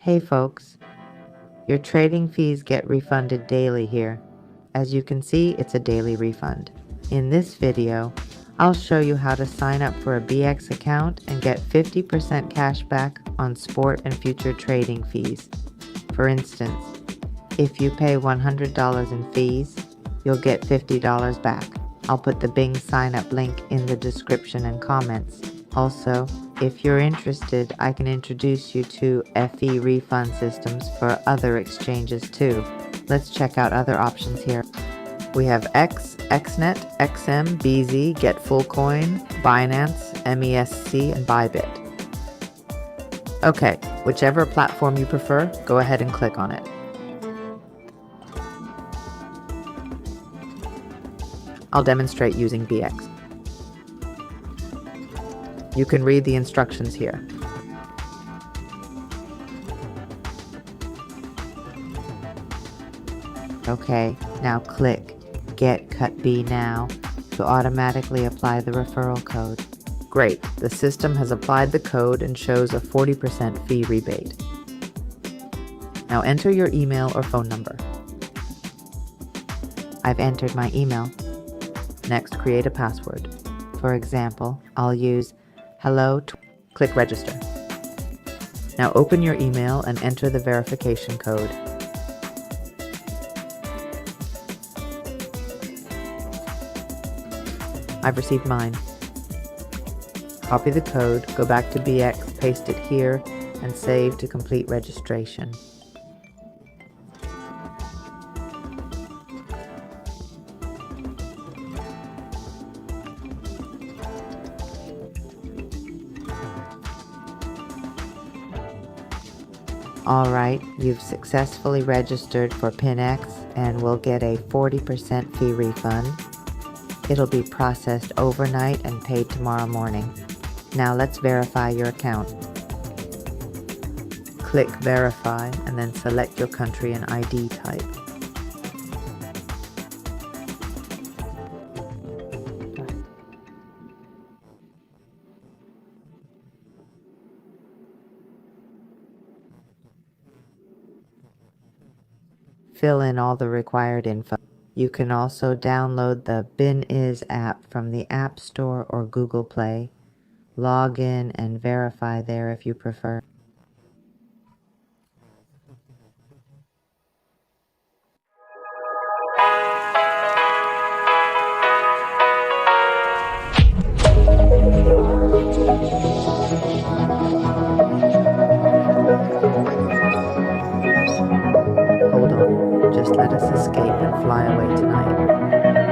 Hey folks, your trading fees get refunded daily here. As you can see, it's a daily refund. In this video, I'll show you how to sign up for a BingX account and get 50% cash back on sport and future trading fees. For instance, if you pay $100 in fees, you'll get $50 back. I'll put the Bing sign up link in the description and comments. Also, if you're interested, I can introduce you to FE refund systems for other exchanges too. Let's check out other options here. We have X, XNet, XM, BZ, Get Full Coin, Binance, MESC, and Bybit. Okay, whichever platform you prefer, go ahead and click on it. I'll demonstrate using BingX. You can read the instructions here. Okay, now click Get Cut B Now to automatically apply the referral code. Great, the system has applied the code and shows a 40% fee rebate. Now enter your email or phone number. I've entered my email. Next, create a password. For example, I'll use hello. Click register. Now open your email and enter the verification code. I've received mine. Copy the code, go back to BingX, paste it here, and save to complete registration. Alright, you've successfully registered for BingX and will get a 40% fee refund. It'll be processed overnight and paid tomorrow morning. Now let's verify your account. Click Verify and then select your country and ID type. Fill in all the required info. You can also download the BingX app from the App Store or Google Play. Log in and verify there if you prefer. Hold on, just let us escape and fly away tonight.